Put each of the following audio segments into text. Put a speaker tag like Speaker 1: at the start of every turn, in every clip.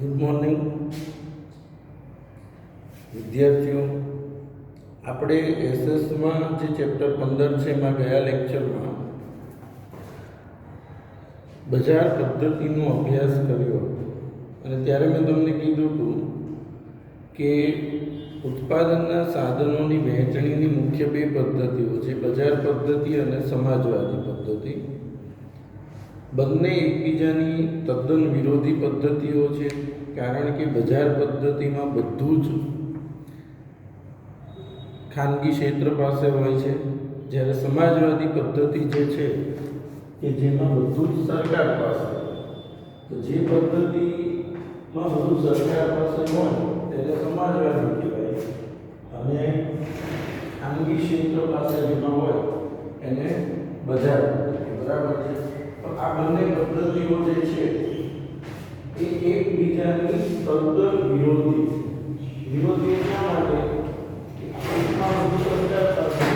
Speaker 1: Good morning વિદ્યાર્થીઓ. આપણે એસએસમાં જે ચેપ્ટર 15 છે એમાં ગયા લેક્ચરમાં બજાર પદ્ધતિનો અભ્યાસ કર્યો અને ત્યારે મેં તમને કીધું હતું કે ઉત્પાદનના સાધનોની વહેંચણીની મુખ્ય બે પદ્ધતિઓ છે, બજાર પદ્ધતિ અને સમાજવાદી પદ્ધતિ. બંને એકબીજાની તદ્દન વિરોધી પદ્ધતિઓ છે, કારણ કે બજાર પદ્ધતિમાં બધું જ ખાનગી ક્ષેત્ર પાસે હોય છે, જ્યારે સમાજવાદી પદ્ધતિ જે છે કે જેમાં બધું જ સરકાર પાસે. તો જે પદ્ધતિમાં બધું સરકાર પાસે હોય તેને સમાજવાદી કહેવાય અને ખાનગી ક્ષેત્ર પાસે જેમાં હોય એને બજાર પદ્ધતિ. બરાબર છે. તો આ બંને પદ્ધતિઓ જે છે એ એકબીજાની તદ્દન વિરોધી શા માટે? એકમાં બધું સરકાર પાસે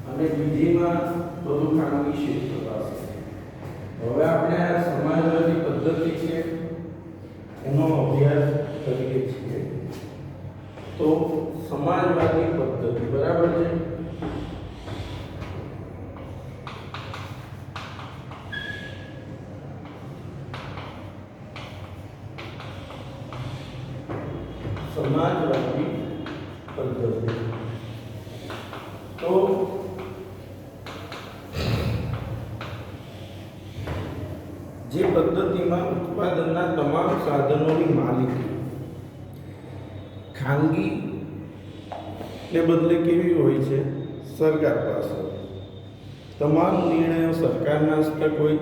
Speaker 1: અને બીજીમાં બધું ખાનગી ક્ષેત્ર પાસે. હવે આપણે આ સમાજવાદી પદ્ધતિ છે એનો અભ્યાસ કરીએ છીએ. તો સમાજવાદી પદ્ધતિ, બરાબર છે. સમાજવાદી પદ્ધતિ તો જે પદ્ધતિમાં ઉત્પાદનના તમામ સાધનોની માલિકી ખાનગી ને બદલે કેવી હોય છે? સરકાર પાસે. તમામ નિર્ણયો સરકારના હસ્તક હોય.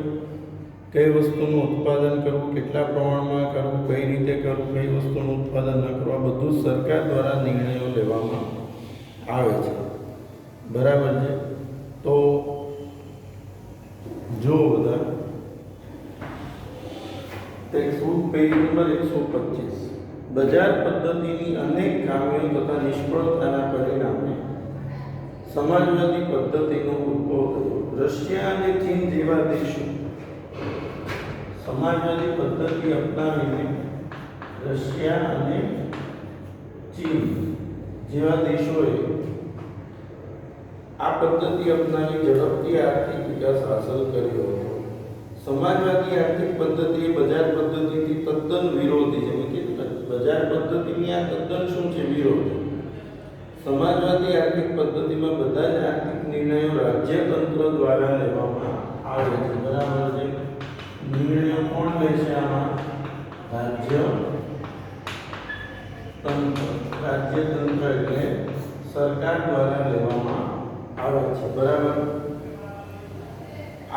Speaker 1: કઈ વસ્તુનું ઉત્પાદન કરવું, કેટલા પ્રમાણમાં કરવું, કઈ રીતે કરવું, કઈ વસ્તુનું ઉત્પાદન ન કરવું, આ બધું સરકાર દ્વારા નિર્ણયો લેવામાં આવે છે. બરાબર છે. તો જો બધા ટેક્સ્ટબુક પેજ નંબર 125. બજાર પદ્ધતિની અનેક ખામીઓ તથા નિષ્ફળતાના પરિણામે સમાજવાદી પદ્ધતિનો ઉદ્ભવ થયો. રશિયા અને ચીન જેવા દેશો સમાજવાદી પદ્ધતિ અપનાવીને રશિયા અને ચીન જેવા દેશોએ આ પદ્ધતિ અપનાવી ઝડપથી આર્થિક વિકાસ હાંસલ કર્યો હતો. સમાજવાદી આર્થિક પદ્ધતિ એ બજાર પદ્ધતિથી તદ્દન વિરોધી છે. બજાર પદ્ધતિની આ તદ્દન શું છે? વિરોધી. સમાજવાદી આર્થિક પદ્ધતિમાં બધા જ આર્થિક નિર્ણયો રાજ્યતંત્ર દ્વારા લેવામાં આવે છે. બરાબર છે. નિર્ણયો કોણ લે છે આમાં? રાજ્યતંત્ર એટલે સરકાર દ્વારા લેવામાં આવે છે. બરાબર.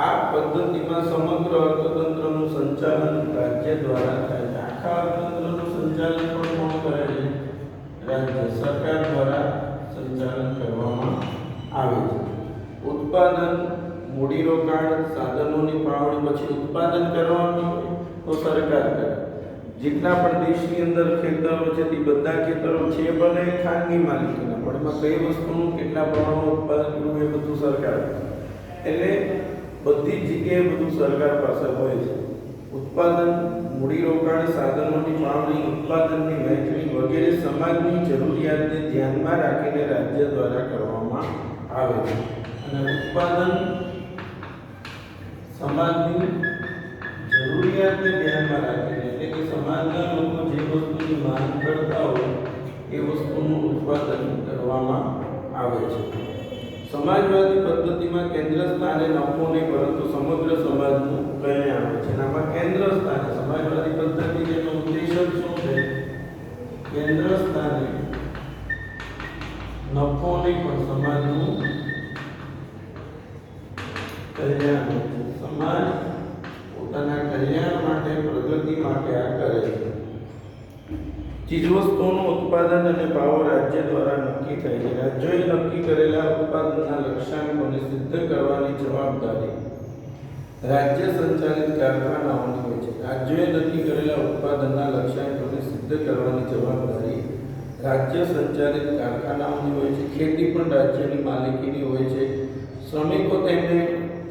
Speaker 1: આ પદ્ધતિમાં સમગ્ર અર્થતંત્રનું સંચાલન રાજ્ય દ્વારા થાય છે. આખા અર્થતંત્રનું સંચાલન પણ કોણ કરે છે? રાજ્ય સરકાર દ્વારા સંચાલન કરવામાં આવે છે. ઉત્પાદન, મૂડીરોકાણ, સાધનોની ફાળવણી, પછી ઉત્પાદન કરવાનું તો સરકાર કરે. જેટલા પણ દેશની અંદર ખેતરો છે તે બધા ખેતરો છે ભલે ખાનગી માલિકીના, પણ એમાં કઈ વસ્તુનું કેટલા પ્રમાણમાં ઉત્પાદન કરવું એ બધું સરકાર કરે. એટલે બધી જ જગ્યાએ બધું સરકાર પાસે હોય છે. ઉત્પાદન, મૂડીરોકાણ, સાધનોની ફાળવણી, ઉત્પાદનની વહેંચણી વગેરે સમાજની જરૂરિયાતને ધ્યાનમાં રાખીને રાજ્ય દ્વારા કરવામાં આવે છે. અને ઉત્પાદન સમાજની જરૂરિયાતને ધ્યાનમાં રાખીને, એટલે કે સમાજના લોકો જે વસ્તુની માંગ કરતા હોય એ વસ્તુનું ઉત્પાદન કરવામાં આવે છે. સમાજવાદી પદ્ધતિમાં કેન્દ્ર સ્થાને નફો નહીં પરંતુ સમગ્ર સમાજનું કલ્યાણ આવે છે. આમાં કેન્દ્ર સ્થાને સમાજવાદી પદ્ધતિ જેનો ઉદ્દેશ શું છે? કેન્દ્ર સ્થાને નફો નહીં પણ સમાજનું કલ્યાણ. સમાજ પોતાના કલ્યાણ માટે, પ્રગતિ માટે આ કરે છે. ચીજવસ્તુઓનું ઉત્પાદન અને ભાવ રાજ્ય દ્વારા નક્કી થાય છે. રાજ્યોએ નક્કી કરેલા ઉત્પાદનના લક્ષ્યાંકોને સિદ્ધ કરવાની જવાબદારી રાજ્ય સંચાલિત કારખાનાઓની હોય છે. રાજ્યોએ નક્કી કરેલા ઉત્પાદનના લક્ષ્યાંકોને સિદ્ધ કરવાની જવાબદારી રાજ્ય સંચાલિત કારખાનાઓની હોય છે. ખેતી પણ રાજ્યની માલિકીની હોય છે. શ્રમિકો તેમને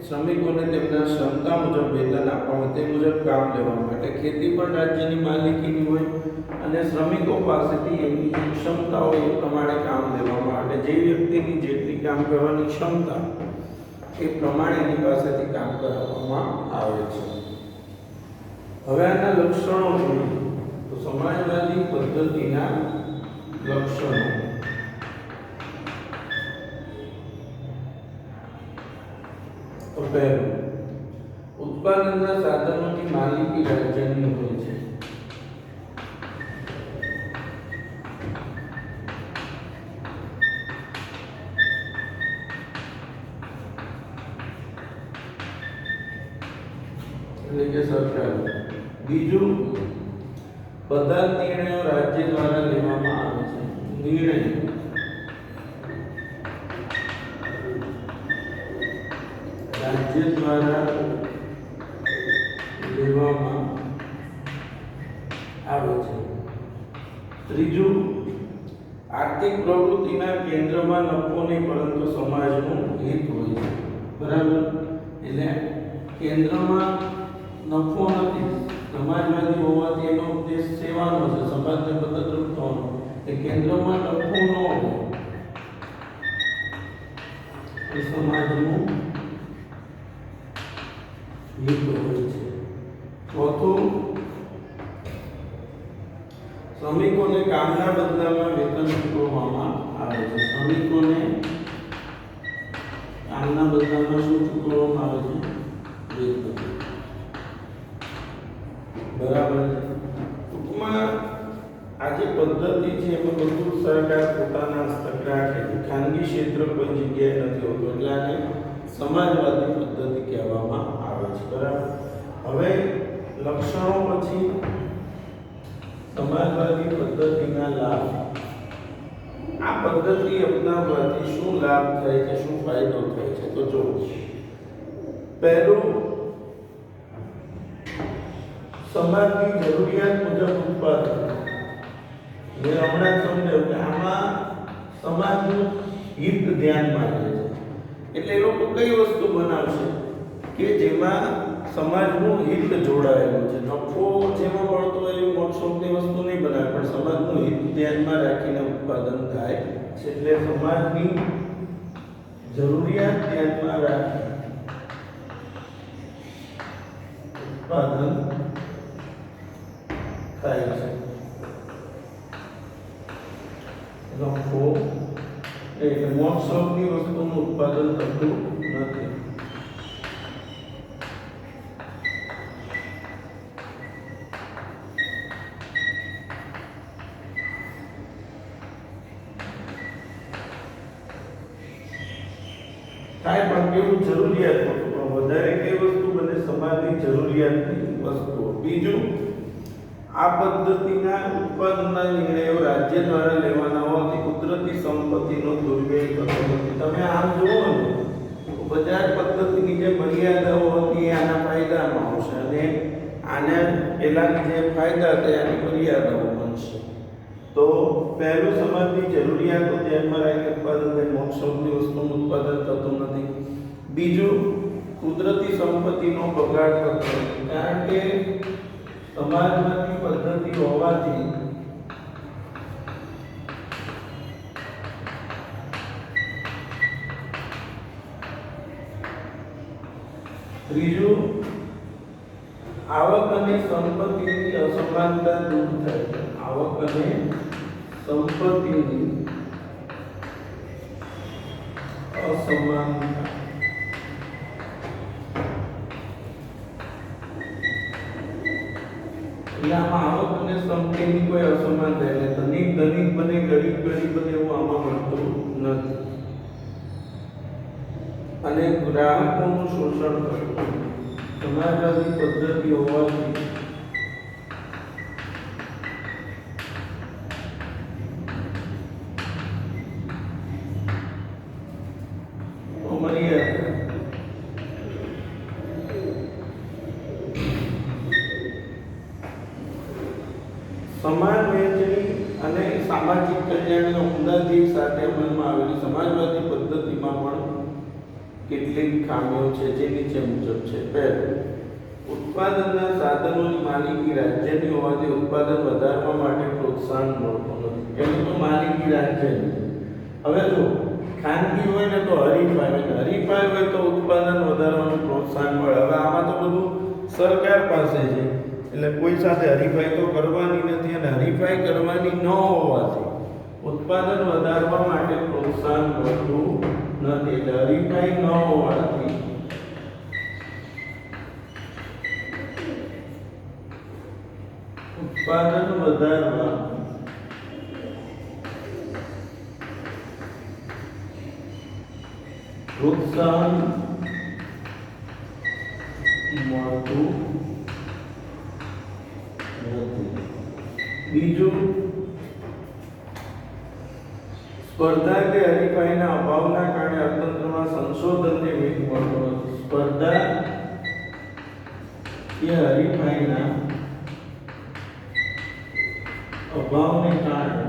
Speaker 1: શ્રમિકોને તેમના ક્ષમતા મુજબ વેતન આપવા તે મુજબ કામ લેવા માટે ખેતી પણ રાજ્યની માલિકીની હોય અને શ્રમિકો પાસેથી એમની જે ક્ષમતા હોય એ પ્રમાણે કામ લેવા માટે જે વ્યક્તિની જેટલી કામ કરવાની ક્ષમતા એ પ્રમાણે એની પાસેથી કામ કરાવવામાં આવે છે. હવે આના લક્ષણો જોઈએ તો સમાજવાદી પદ્ધતિના લક્ષણો. તો પહેલું, ઉત્પાદનના સાધનોની માલિકી રાજ્યની હોય છે. એટલે કે સરકાર. બીજું, બધા જ નિર્ણયો રાજ્ય દ્વારા લેવામાં આવે છે. નિર્ણય રાજ્ય દ્વારા લેવામાં આવે છે. ત્રીજું, આર્થિક પ્રવૃત્તિના કેન્દ્રમાં નફો નહીં પરંતુ સમાજનું હિત હોય છે. બરાબર. એટલે કેન્દ્રમાં નફો નથી, સમાજવાદી હોવાથી એનો ઉદ્દેશ સેવાનો છે, સમાજને મદદરૂપ થવાનો. એ કેન્દ્રમાં નફો ન હોય એ સમાજનું હિત હોય છે. ચોથું, શ્રમિકોને કામના બદલામાં વેતન ચૂકવવામાં આવે છે. શ્રમિકોને કામના બદલામાં શું ચૂકવવામાં આવે છે? વેતન. બરાબર. ટૂંકમાં આ જે પદ્ધતિ છે એમાં બધું સરકાર પોતાના હસ્તક રાખે છે. ખાનગી ક્ષેત્ર કોઈ જગ્યાએ નથી હોતું, એટલે આને સમાજવાદી પદ્ધતિ કહેવામાં આવે છે. બરાબર. હવે લક્ષણો પછી સમાજવાદી પદ્ધતિના લાભ. આ પદ્ધતિ અપનાવવાથી શું લાભ થાય છે, શું ફાયદો થાય છે? તો જો પહેલું, સમાજની જરૂરિયાત મુજબ ઉત્પાદન. મેં હમણાં જ સમજાવ્યું કે આમાં સમાજનું હિત ધ્યાનમાં લે છે. એટલે એ લોકો કઈ વસ્તુ બનાવશે કે જેમાં સમાજનું હિત જોડાયેલું છે. નફો જેમાં મળતો હોય એવી મોટશોખની વસ્તુ નહીં બનાવે, પણ સમાજનું હિત ધ્યાનમાં રાખીને ઉત્પાદન થાય છે. એટલે સમાજની જરૂરિયાત ધ્યાનમાં રાખી ઉત્પાદન થાય છે. નફો એટલે મોટશોખની વસ્તુનું ઉત્પાદન થતું નથી. થાય પણ કેવું જરૂરિયાત વસ્તુ, વધારે કઈ વસ્તુ બને? સમાજની જરૂરિયાતની વસ્તુઓ. બીજું, આ પદ્ધતિના ઉત્પાદનના નિર્ણયો રાજ્ય દ્વારા લેવાના હોવાથી કુદરતી સંપત્તિનો દુર્વ્યય થતો નથી. તમે આમ જુઓ ને તો બજાર પદ્ધતિની જે મર્યાદાઓ હતી એ આના ફાયદામાં આવશે અને આને પેલાની જે ફાયદા હતા એની મર્યાદાઓ બનશે. તો પહેલું, સમાજની જરૂરિયાતો ધ્યાનમાં રાખી ઉત્પાદન થાય, મોટશોખની વસ્તુનું ઉત્પાદન થતું નથી. બીજું, કુદરતી સંપત્તિનો બગાડ થતો નથી, કારણ કે સમાજવાદી પદ્ધતિ હોવાથી ત્રીજું, આવક અને સંપત્તિની અસમાનતા દૂર થાય છે. આવક અને સંપત્તિની અસમાનતા. આમાં આવક અને સંપત્તિની કોઈ અસમાનતા એટલે ધનિક ધનિક બને, ગરીબ ગરીબ બને એવું આમાં મળતું નથી. અને ગ્રાહકોનું શોષણ કરવું. સમાજવાદી પદ્ધતિ હોવાથી સમાન વહેંચણી અને સામાજિક કલ્યાણના ઉમદા ધ્યેય સાથે અમલમાં આવેલી સમાજવાદી પદ્ધતિમાં પણ કેટલીક ખામીઓ છે જે નીચે મુજબ છે. પહેલું, ઉત્પાદનના સાધનોની માલિકી રાજ્યની હોવાથી ઉત્પાદન વધારવા માટે પ્રોત્સાહન મળતું નથી. એનું તો માલિકી રાજ્યની. હવે જો ખાનગી હોય ને તો હરીફાઈ હોય તો ઉત્પાદન વધારવાનું પ્રોત્સાહન મળે. હવે આમાં તો બધું સરકાર પાસે છે, એટલે કોઈ સાથે હરીફાઈ તો કરવાની નથી, અને હરીફાઈ કરવાની ન હોવાથી ઉત્પાદન વધારવા માટે પ્રોત્સાહન મળતું નથી. એટલે હરીફાઈ ન હોવાથી ઉત્પાદન વધારવા પ્રોત્સાહન મળતું નથી. બીજું, સ્પર્ધા કે હરીફાઈના અભાવના કારણે અર્થતંત્રમાં સંશોધનને વેગ મળતો નથી. સ્પર્ધા કે હરીફાઈના અભાવને કારણે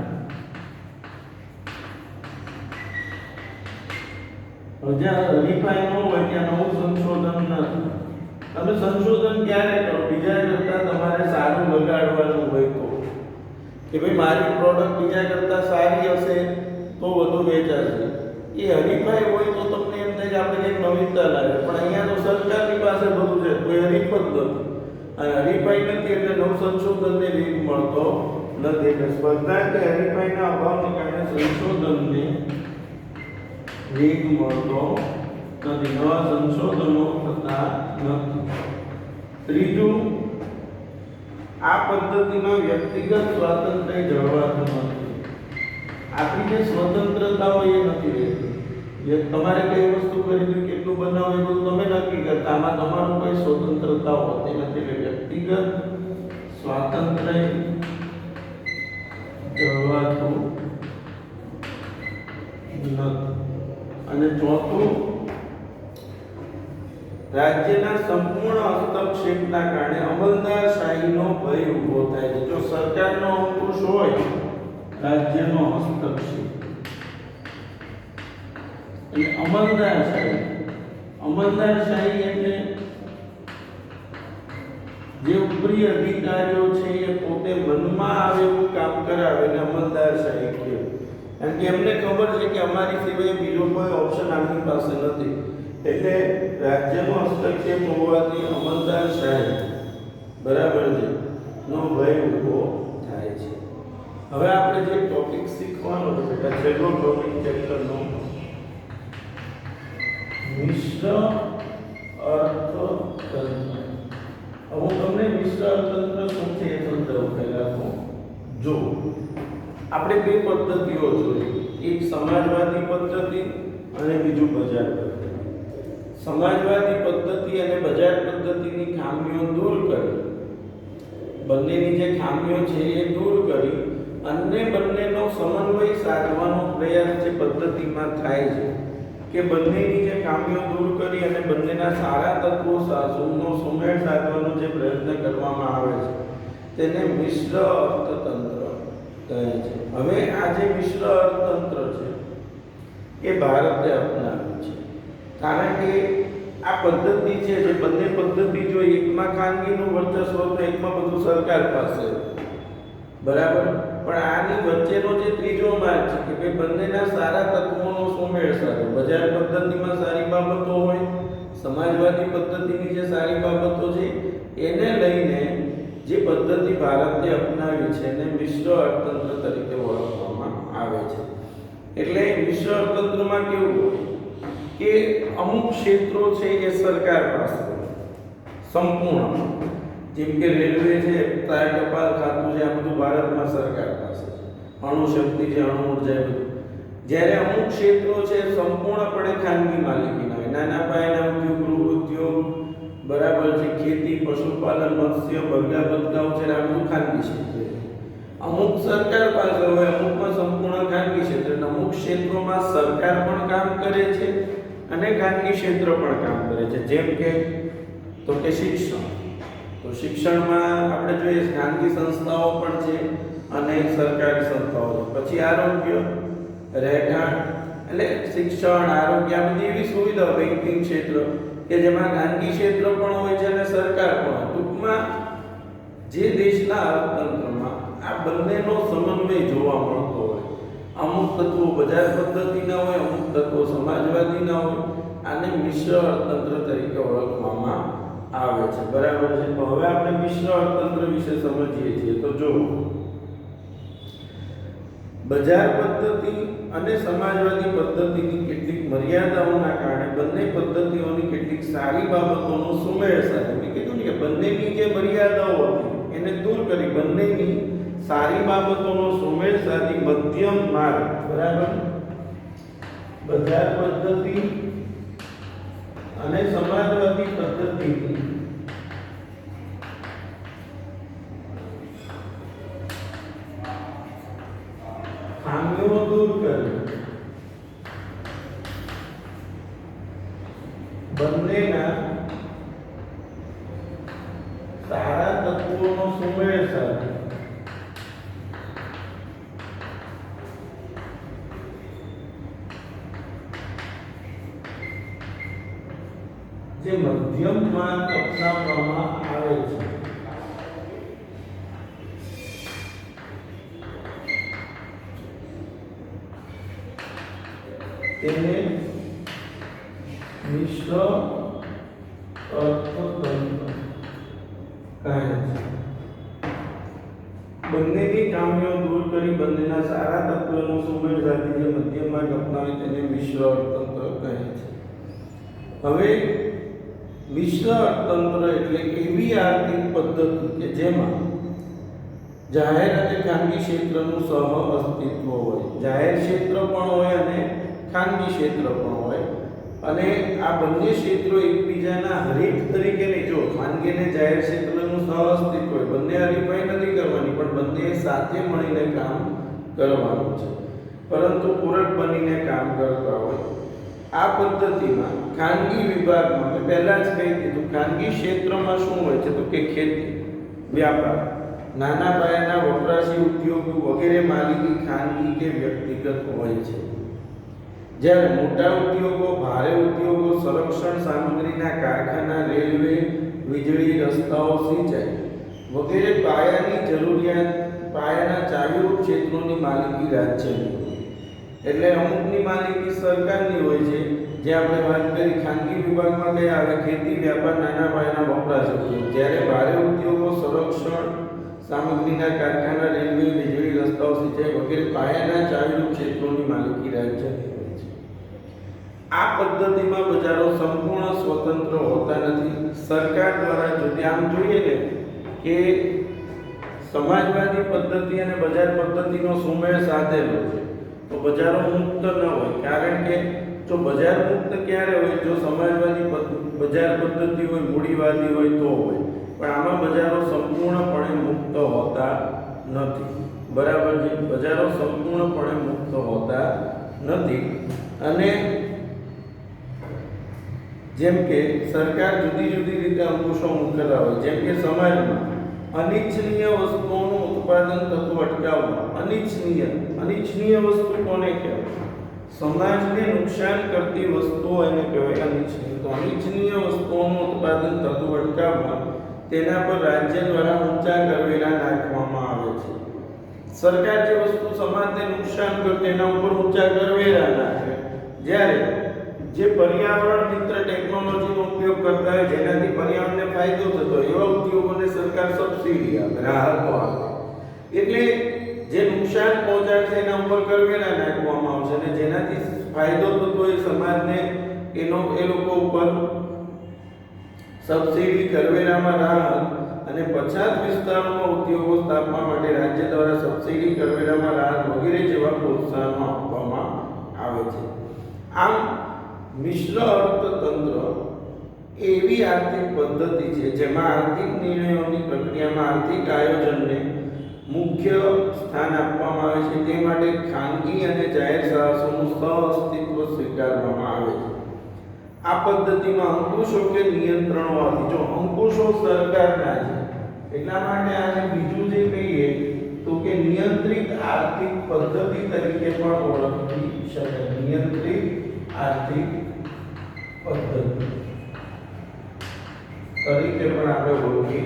Speaker 1: જ્યાં હરીફાઈ ન હોય ત્યાં નવું સંશોધન નથી. તમે સંશોધન ક્યારે કરો? બીજા કરતા તમારે સારું લગાડવાનું હોય તો, કે ભાઈ મારી પ્રોડક્ટ બીજા કરતા સારી હશે તો વધુ વેચાશે. એ હરીફાઈ હોય તો તમને એમ થાય કે આપણે કંઈક નવીનતા લાગે, પણ અહીંયા તો સરકારની પાસે બધું છે, કોઈ હરીફ જ નથી. અને હરીફાઈ નથી એટલે નવ સંશોધનને વેગ મળતો નથી. એટલે સ્પર્ધા કે હરીફાઈના અભાવને કારણે સંશોધનને વેગ મળતો નથી, નવા સંશોધનો થતા નથી. ત્રીજું, આ પદ્ધતિમાં વ્યક્તિગત સ્વાતંત્ર્ય જળવાતું નથી. આપણી જે સ્વતંત્રતા હોય એ નથી રહેતી. જે તમારે કઈ વસ્તુ ખરીદવી, કેટલું બનાવવું, એ બધું તમે નક્કી કરતા. આમાં તમારું કોઈ સ્વતંત્રતા હોતી નથી. એટલે વ્યક્તિગત સ્વાતંત્ર્ય જળવાતું નથી. અને ચોથું, રાજ્યના સંપૂર્ણ હસ્તક્ષેપના કારણે અમલદારશાહીનો ભય ઊભો થાય છે. જો સરકારનો અંકુશ હોય, રાજ્યનો હસ્તક્ષેપ એટલે અમલદારશાહી એટલે જે ઉપરી અધિકારીઓ છે એ પોતે મનમાં આવે એવું કામ કરાવે એટલે અમલદારશાહી કહેવાય. કારણ કે એમને ખબર છે કે અમારી સિવાય બીજો કોઈ ઓપ્શન આપણી પાસે નથી. એટલે રાજ્યનો હસ્તક્ષેપ હોવાથી અમલદારશાહી બરાબર છે નો ભય ઊભો થાય છે. હવે આપણે જે ટોપિક શીખવાનો છે બેટા, છેલ્લો ટોપિક ચેપ્ટરનો મિશ્ર અર્થતંત્ર. હું તમને મિશ્ર અર્થતંત્ર શું છે એ સમજાવું. પહેલા તો જો આપણે બે પદ્ધતિઓ જોઈ, એક સમાજવાદી પદ્ધતિ અને બીજું બજાર પદ્ધતિ. સમાજવાદી પદ્ધતિ અને બજાર પદ્ધતિની ખામીઓ દૂર કરી, બંનેની જે ખામીઓ છે એ દૂર કરી અને બંનેનો સમન્વય સાધવાનો પ્રયાસ જે પદ્ધતિમાં થાય છે, કે બંનેની જે ખામીઓ દૂર કરી અને બંનેના સારા તત્વો સાથેનો સુમેળ સાધવાનો જે પ્રયત્ન કરવામાં આવે છે તેને મિશ્ર અર્થતંત્ર કહે છે. હવે આ જે મિશ્ર અર્થતંત્ર છે એ ભારતે અપનાવ્યું છે. કારણ કે આ પદ્ધતિ છે, જે બંને પદ્ધતિ જો એકમાં ખાનગીનું વર્ચસ્વ તો એકમાં બધું સરકાર પાસે, બરાબર. પણ આની વચ્ચેનો જે ત્રીજો માર્ગ છે કે ભાઈ બંનેના સારા તત્વોનો સુમેળ સાધો. બજાર પદ્ધતિમાં સારી બાબતો હોય, સમાજવાદી પદ્ધતિની જે સારી બાબતો છે એને લઈને જે પદ્ધતિ ભારતે અપનાવી છે એને મિશ્ર અર્થતંત્ર તરીકે ઓળખવામાં આવે છે. એટલે મિશ્ર અર્થતંત્રમાં કેવું હોય કે અમુક ક્ષેત્રો છે એ સરકાર પાસે સંપૂર્ણ, જેમ કે રેલવે છે, ટપાલ ખાતું છે, આ બધું ભારતમાં સરકાર પાસે છે. અણુશક્તિ છે, અણુ ઉર્જા, બધું. જ્યારે અમુક ક્ષેત્રો છે સંપૂર્ણપણે ખાનગી માલિકીના હોય, નાના પાયાના ઉદ્યોગ, ગૃહ ઉદ્યોગ, બરાબર છે, ખેતી, પશુપાલન, મત્સ્ય, બગલા બદલાવ છે, આ બધું ખાનગી ક્ષેત્ર છે. અમુક સરકાર પાસે હોય, અમુકમાં સંપૂર્ણ ખાનગી ક્ષેત્ર. અમુક ક્ષેત્રોમાં સરકાર પણ કામ કરે છે અને ખાનગી ક્ષેત્ર પણ કામ કરે છે. જેમ કે તો કે શિક્ષણ, તો શિક્ષણમાં આપણે જોઈએ ખાનગી સંસ્થાઓ પણ છે અને સરકારી સંસ્થાઓ છે. પછી આરોગ્ય, રહેઠાણ, એટલે શિક્ષણ, આરોગ્ય, આ બધી એવી સુવિધાઓ, બેન્કિંગ ક્ષેત્ર કે જેમાં ખાનગી ક્ષેત્ર પણ હોય છે અને સરકાર પણ. ટૂંકમાં જે દેશના અર્થતંત્રમાં આ બંનેનો સમન્વય જોવા મળતો હોય, અમુક તત્વો બજાર પદ્ધતિના હોય, અમુક તત્વો સમાજવાદીના હોય, આને મિશ્ર અર્થતંત્ર તરીકે ઓળખવામાં આવે છે. બરાબર છે. તો હવે આપણે મિશ્ર અર્થતંત્ર વિશે સમજીએ છીએ. તો જો બજાર પદ્ધતિ અને સમાજવાદી પદ્ધતિની કેટલીક મર્યાદાઓના કારણે બંને પદ્ધતિઓની કેટલીક સારી બાબતોનો સુમેળ સાથે, મેં કીધું ને કે બંનેની જે મર્યાદાઓ હતી એને દૂર કરી બંનેની સારી બાબતોનો સુમેળ સાધી મધ્યમ માર્ગ, બરાબર, બજાર પદ્ધતિ અને સમાજવાદી પદ્ધતિની ખામીઓ દૂર કરી બંનેના સારા તત્વોનો સુમેળ સાથે જે મધ્યમ માર્ગ અપનાવવામાં આવે છે તેને મિશ્ર અર્થતંત્ર કહે છે. બંનેની ખામીઓ દૂર કરી બંનેના સારા તત્વોનો સુમેળ સાધી જે મધ્યમ માર્ગ અપનાવે તેને મિશ્ર અર્થતંત્ર કહે છે. હવે મિશ્ર અર્થતંત્ર એટલે એવી આર્થિક પદ્ધતિ કે જેમાં જાહેર અને ખાનગી ક્ષેત્રનું સહ અસ્તિત્વ હોય, જાહેર ક્ષેત્ર પણ હોય અને ખાનગી ક્ષેત્ર પણ હોય, અને આ બંને ક્ષેત્રો એકબીજાના હરીફ તરીકે નહીં. જો ખાનગી અને જાહેર ક્ષેત્રનું સહ અસ્તિત્વ હોય, બંને હરીફાઈ નથી કરવાની, પણ બંને સાથે મળીને કામ કરવાનું છે, પરંતુ પૂરક બનીને કામ કરતા હોય. આ પદ્ધતિમાં ખાનગી વિભાગમાં મેં પહેલા જ કહી દીધું, ખાનગી ક્ષેત્રમાં શું હોય છે તો કે ખેતી, વ્યાપાર, નાના પાયાના વપરાશી ઉદ્યોગો વગેરે માલિકી ખાનગી કે વ્યક્તિગત હોય છે. જ્યારે મોટા ઉદ્યોગો, ભારે ઉદ્યોગો, સંરક્ષણ સામગ્રીના કારખાના, રેલવે, વીજળી, રસ્તાઓ, સિંચાઈ વગેરે પાયાની જરૂરિયાત, પાયાના ચાવીરૂપ ક્ષેત્રોની માલિકી રાજ્યની હોય. એટલે અમુકની માલિકી સરકારની હોય છે, જે આપણે વાત કરી ખાનગી વિભાગમાં કયા આવે, ખેતી, વ્યાપાર, નાના પાયાના વપરાશ ઉદ્યોગ. જ્યારે ભારે ઉદ્યોગો, સંરક્ષણ સામગ્રીના કારખાના, રેલવે, વીજળી, રસ્તાઓ, સિંચાઈ વગેરે પાયાના ચાવીરૂપ ક્ષેત્રોની માલિકી રાજ્યની હોય છે. આ પદ્ધતિમાં બજારો સંપૂર્ણ સ્વતંત્ર હોતા નથી. સરકાર દ્વારા જો આમ જોઈએ ને કે સમાજવાદી પદ્ધતિ અને બજાર પદ્ધતિનો સુમેળ સાધેલો છે, તો બજારો મુક્ત ન હોય. કારણ કે જો બજાર મુક્ત ક્યારે હોય, જો સમાજવાદી બજાર પદ્ધતિ હોય, મૂડીવાદી હોય તો હોય, પણ આમાં બજારો સંપૂર્ણપણે મુક્ત હોતા નથી. બરાબર છે. બજારો સંપૂર્ણપણે મુક્ત હોતા નથી. અને જેમ કે સરકાર જુદી જુદી રીતે અંકુશો મૂકેલા હોય, જેમ કે સમાજમાં અનિચ્છનીય વસ્તુઓનું ઉત્પાદન થતું અટકાવવા. અનિચ્છનીય વસ્તુ કોને કહેવાય? સમાજને નુકસાન કરતી વસ્તુઓ એને કહેવાય અનિચ્છનીય. તો અનિચ્છનીય વસ્તુઓનું ઉત્પાદન થતું અટકાવવા તેના પર રાજ્ય દ્વારા ઊંચા કરવેરા નાખવામાં આવે છે. સરકાર જે વસ્તુ સમાજને નુકસાન કરે તેના ઉપર ઊંચા કરવેરા નાખે. જ્યારે જે પર્યાવરણ મિત્ર ટેકનોલોજીનો ઉપયોગ કરતા હોય, જેનાથી પર્યાવરણને ફાયદો થતો હોય, એવા ઉદ્યોગોને સરકાર સબસિડી આપે, રાહતો આપે. એટલે જે નુકસાન પહોંચાડશે એના ઉપર કરવેરા નાખવામાં આવશે, અને જેનાથી ફાયદો થતો હોય સમાજને એ લોકો ઉપર સબસિડી, કરવેરામાં રાહત, અને પછાત વિસ્તારોમાં ઉદ્યોગો સ્થાપવા માટે રાજ્ય દ્વારા સબસિડી, કરવેરામાં રાહત વગેરે જેવા પ્રોત્સાહનો આપવામાં આવે છે. આમ મિશ્ર અર્થતંત્ર એવી આર્થિક પદ્ધતિ છે જેમાં આર્થિક નિર્ણયોની પ્રક્રિયામાં આર્થિક આયોજનને મુખ્ય સ્થાન આપવામાં આવે છે. તે માટે ખાનગી અને જાહેર સાહસોનું સહઅસ્તિત્વ સ્વીકારવામાં આવે છે. આ પદ્ધતિમાં અંકુશો કે નિયંત્રણો હોવાથી, જો અંકુશો સરકારના છે એટલા માટે આને બીજું જે કહીએ તો કે નિયંત્રિત આર્થિક પદ્ધતિ તરીકે પણ ઓળખી શકાય. નિયંત્રિત આર્થિક પદ્ધતિ તરીકે પણ આપણે ઓળખી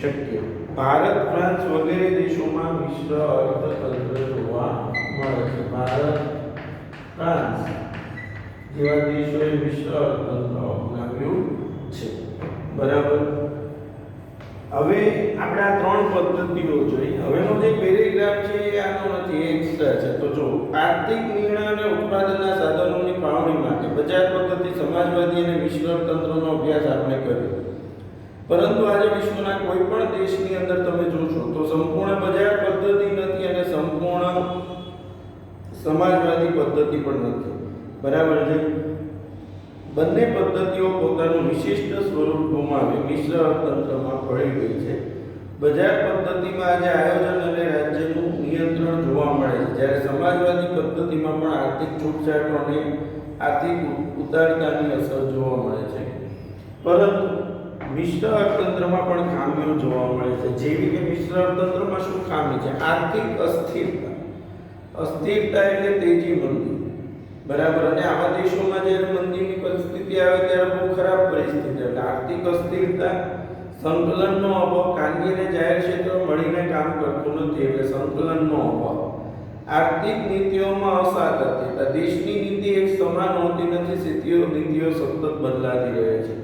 Speaker 1: શકીએ. ભારત, ફ્રાન્સ વગેરે દેશોમાં મિશ્ર અર્થતંત્ર જોવા મળે છે. ભારત, ફ્રાન્સ જેવા દેશોએ મિશ્ર અર્થતંત્ર અપનાવ્યું છે. બરાબર. હવે આપણે આ ત્રણ પદ્ધતિઓ જોઈ. હવેનો જે પેરેગ્રાફ છે એ આનો નથી, એક્સ્ટ્રા છે. તો જો આર્થિક નિર્ણય અને ઉત્પાદનના સાધનોની ફાળવણી માટે બજાર પદ્ધતિ, સમાજવાદી અને મિશ્ર અર્થતંત્રનો અભ્યાસ આપણે કર્યો. પરંતુ આજે વિશ્વના કોઈ પણ દેશની અંદર તમે જોશો તો સંપૂર્ણ બજાર પદ્ધતિ નથી અને સંપૂર્ણ સમાજવાદી પદ્ધતિ પણ નથી. બરાબર છે. બંને પદ્ધતિઓ પોતાનું વિશિષ્ટ સ્વરૂપ ગુમાવી મિશ્ર અર્થતંત્રમાં ભળી ગઈ છે. બજાર પદ્ધતિમાં આજે આયોજન અને રાજ્યનું નિયંત્રણ જોવા મળે છે, જ્યારે સમાજવાદી પદ્ધતિમાં પણ આર્થિક છૂટછાટો અને આર્થિક ઉદારતાની અસર જોવા મળે છે. પરંતુ મિશ્ર અર્થતંત્રમાં પણ ખામીઓ જોવા મળે છે. જેવી કે મિશ્ર અર્થતંત્રમાં શું ખામી છે? આર્થિક અસ્થિરતા. અસ્થિરતા એટલે તેજી મંદી. બરાબર. અને આવા દેશોમાં જ્યારે મંદીની પરિસ્થિતિ આવે ત્યારે બહુ ખરાબ પરિસ્થિતિ, એટલે આર્થિક અસ્થિરતા, સંકલનનો અભાવ, ખાનગી અને જાહેર ક્ષેત્ર મળીને કામ કરતું નથી એટલે સંકલનનો અભાવ. આર્થિક નીતિઓમાં અસાતત્યતા. દેશની નીતિ એક સમાન હોતી નથી, નીતિઓ સતત બદલાતી રહે છે.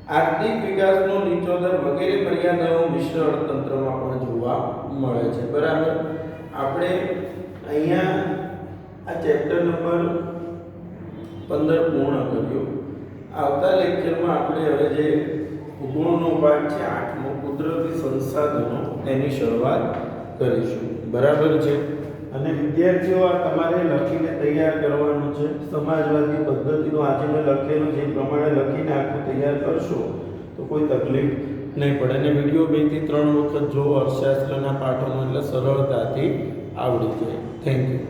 Speaker 1: આર્થિક વિકાસનો નીચો દર વગેરે મર્યાદાઓ મિશ્ર અર્થતંત્રમાં પણ જોવા મળે છે. બરાબર. આપણે અહીંયા આ ચેપ્ટર નંબર 15 પૂર્ણ કર્યું. આવતા લેક્ચરમાં આપણે હવે જે ભૂગોળનો પાઠ છે 8મો, કુદરતી સંસાધનો, એની શરૂઆત કરીશું. બરાબર છે. અને વિદ્યાર્થીઓ આ તમારે લખીને તૈયાર કરવાનું છે. સમાજવાદી પદ્ધતિનો આજે મેં લખેલું જે પ્રમાણે લખીને આખું તૈયાર કરશો તો કોઈ તકલીફ નહીં પડે. અને વિડીયો 2 થી 3 વખત જો અર્થશાસ્ત્રના પાઠોનો એટલે સરળતાથી આવડી જાય. Thank you.